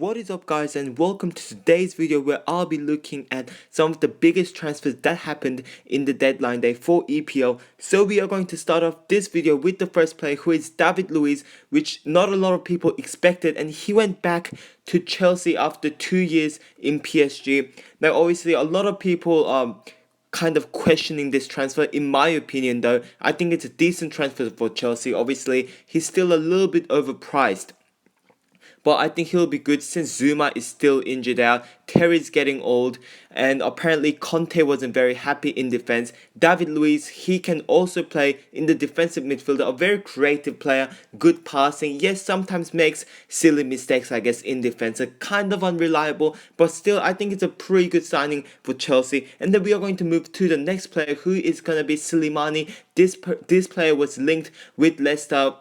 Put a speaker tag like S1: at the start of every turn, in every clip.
S1: What is up guys, and welcome to today's video where I'll be looking at some of the biggest transfers that happened in the deadline day for EPL. So we are going to start off this video with the first player, who is David Luiz, which not a lot of people expected, and he went back to Chelsea after 2 years in PSG. Now obviously a lot of people kind of questioning this transfer. In my opinion though, I think it's a decent transfer for Chelsea. Obviously he's still a little bit overpriced, but I think he'll be good since Zuma is still injured out, Terry's getting old, and apparently Conte wasn't very happy in defense. David Luiz, he can also play in the defensive midfielder, a very creative player, good passing. Yes, sometimes makes silly mistakes, I guess, in defense, kind of unreliable, but still I think it's a pretty good signing for Chelsea. And then we are going to move to the next player, who is going to be Slimani. This player was linked with Leicester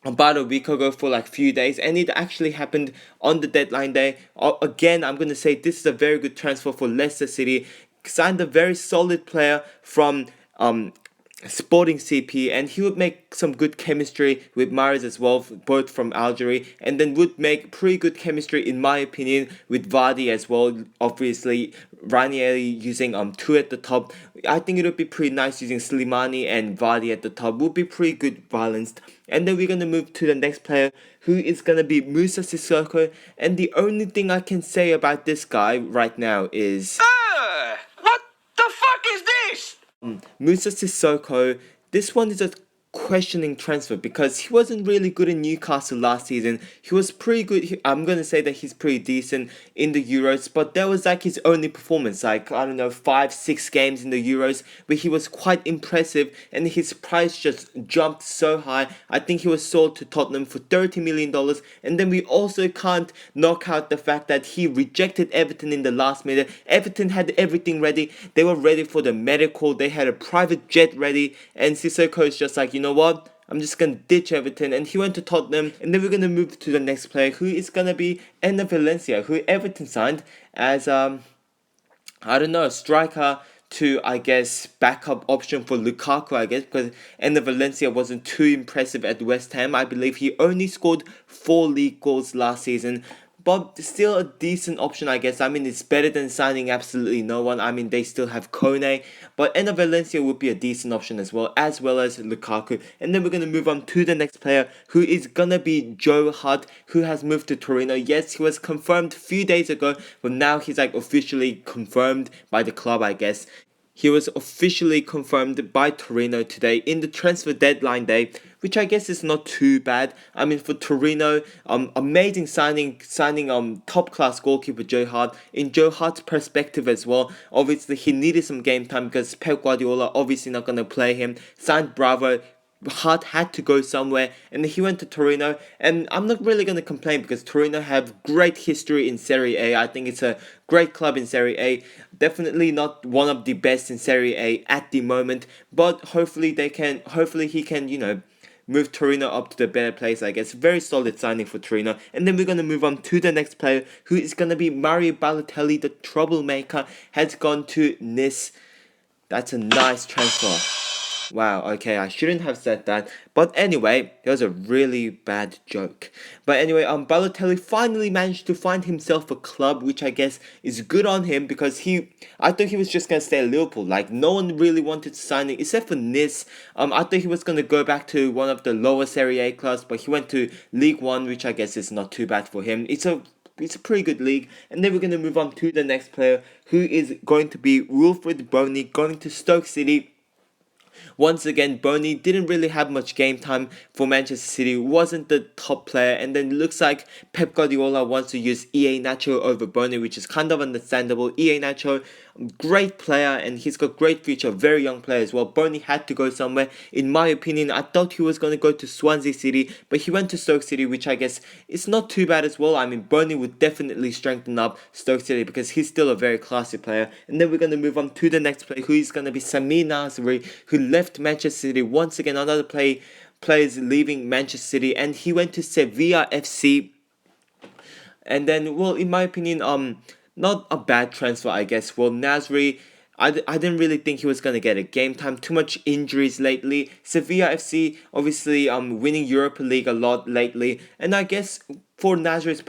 S1: about a week ago for like few days, and it actually happened on the deadline day. Again, I'm going to say this is a very good transfer for Leicester City. Signed a very solid player from Sporting CP, and he would make some good chemistry with Mahrez as well, both from Algeria, and then would make pretty good chemistry in my opinion with Vardy as well. Obviously Ranieri using two at the top, I think it would be pretty nice using Slimani and Vardy at the top, would be pretty good balanced. And then we're going to move to the next player, who is going to be Moussa Sisto, and the only thing I can say about this guy right now is
S2: what the fuck is this?
S1: Moussa Sissoko. This one is a questioning transfer because he wasn't really good in Newcastle last season. He was pretty good. I'm gonna say that he's pretty decent in the Euros, but that was like his only performance, like I don't know, 5-6 games in the Euros where he was quite impressive, and his price just jumped so high. I think he was sold to Tottenham for $30 million, and then we also can't knock out the fact that he rejected Everton in the last minute. Everton had everything ready. They were ready for the medical. They had a private jet ready, and Sissoko is just like, you know what? I'm just going to ditch Everton, and he went to Tottenham. And then we're going to move to the next player, who is going to be Enner Valencia, who Everton signed as I don't know, a striker to, I guess, backup option for Lukaku, I guess, because Enner Valencia wasn't too impressive at West Ham. I believe he only scored 4 league goals last season, but still a decent option, I guess. I mean, it's better than signing absolutely no one. I mean, they still have Kone, but Enner Valencia would be a decent option as well as Lukaku. And then we're going to move on to the next player, who is going to be Hart, who has moved to Torino. Yes, he was confirmed a few days ago, but now he's like officially confirmed by the club, I guess. He was officially confirmed by Torino today in the transfer deadline day, which I guess is not too bad. I mean, for Torino, amazing signing top class goalkeeper Joe Hart. In Joe Hart's perspective as well, obviously he needed some game time because Pep Guardiola obviously not gonna play him. Signed Bravo. Hart had to go somewhere, and he went to Torino, and I'm not really going to complain because Torino have great history in Serie A. I think it's a great club in Serie A. Definitely not one of the best in Serie A at the moment, but hopefully he can move Torino up to the better place, I guess. Very solid signing for Torino. And then we're going to move on to the next player, who is going to be Mario Balotelli, the troublemaker, has gone to Nice. That's a nice transfer. Wow, okay, I shouldn't have said that. But anyway, that was a really bad joke. But anyway, Balotelli finally managed to find himself a club, which I guess is good on him because I thought he was just going to stay at Liverpool. Like, no one really wanted to sign him except for Nice. I thought he was going to go back to one of the lower Serie A clubs, but he went to League One, which I guess is not too bad for him. It's a pretty good league. And then we're going to move on to the next player, who is going to be Wilfried Bony, going to Stoke City. Once again, Bony didn't really have much game time for Manchester City, wasn't the top player, and then it looks like Pep Guardiola wants to use Iheanacho over Bony, which is kind of understandable. Iheanacho, great player, and he's got great future, very young player as well. Bony had to go somewhere. In my opinion, I thought he was going to go to Swansea City, but he went to Stoke City, which I guess is not too bad as well. I mean, Bony would definitely strengthen up Stoke City because he's still a very classy player. And then we're going to move on to the next player, who is going to be Samir Nasri, who left Manchester City. Once again, another players leaving Manchester City, and he went to Sevilla FC. And then, well, in my opinion, not a bad transfer, I guess. Well, Nasri, I didn't really think he was gonna get a game time. Too much injuries lately. Sevilla FC obviously winning Europa League a lot lately, and I guess for Nasri's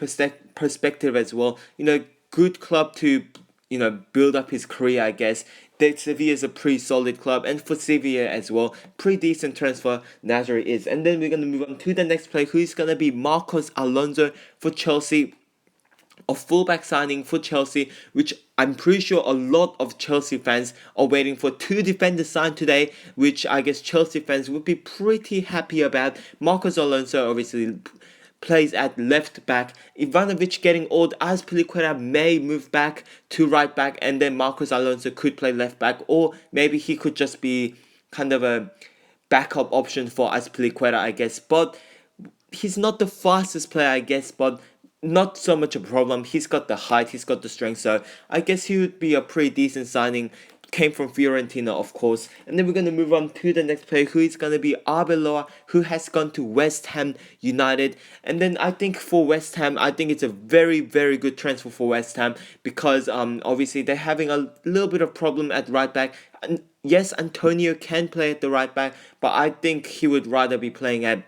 S1: perspective as well, good club to build up his career. I guess that Sevilla is a pretty solid club, and for Sevilla as well, pretty decent transfer Nasri is. And then we're gonna move on to the next player, who is gonna be Marcos Alonso for Chelsea, a fullback signing for Chelsea, which I'm pretty sure a lot of Chelsea fans are waiting for. Two defenders signed today, which I guess Chelsea fans would be pretty happy about. Marcos Alonso obviously plays at left back. Ivanovic getting old. Azpilicueta may move back to right back, and then Marcos Alonso could play left back, or maybe he could just be kind of a backup option for Azpilicueta, I guess. But he's not the fastest player, I guess, but not so much a problem. He's got the height, he's got the strength, so I guess he would be a pretty decent signing. Came from Fiorentina, of course. And then we're going to move on to the next player, who is going to be Arbeloa, who has gone to West Ham United. And then I think for West Ham, I think it's a very, very good transfer for West Ham, because obviously they're having a little bit of problem at right back. And yes, Antonio can play at the right back, but I think he would rather be playing at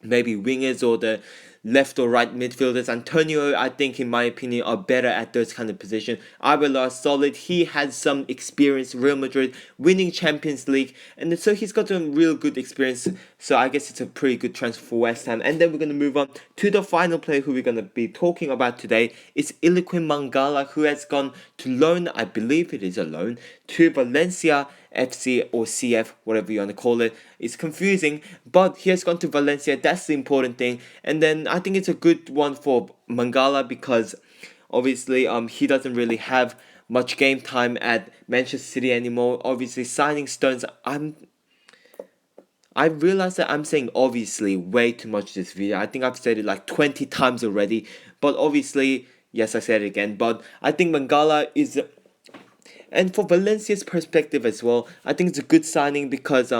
S1: maybe wingers or the left or right midfielders. Antonio, I think, in my opinion, are better at those kind of positions. Arbeloa is solid. He has some experience. Real Madrid winning Champions League, and so he's got a real good experience. So I guess it's a pretty good transfer for West Ham. And then we're going to move on to the final player who we're going to be talking about today. It's Iliquim Mangala, who has gone to loan, I believe it is a loan, to Valencia FC or CF, whatever you want to call it. It's confusing, but he has gone to Valencia. That's the important thing. And then I think it's a good one for Mangala, because obviously he doesn't really have much game time at Manchester City anymore. Obviously signing Stones, I realize that I'm saying obviously way too much this video. I think I've said it like 20 times already, but obviously, yes, I said it again. But I think Mangala is, and for Valencia's perspective as well, I think it's a good signing, because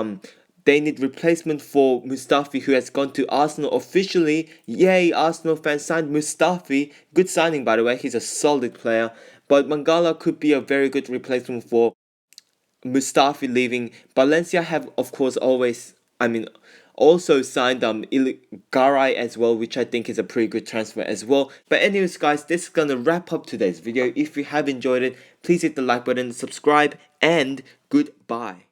S1: they need replacement for Mustafi, who has gone to Arsenal officially. Yay, Arsenal fans signed Mustafi. Good signing, by the way. He's a solid player. But Mangala could be a very good replacement for Mustafi leaving. Valencia have, of course, also signed Garay as well, which I think is a pretty good transfer as well. But anyways, guys, this is gonna wrap up today's video. If you have enjoyed it, please hit the like button, subscribe, and goodbye.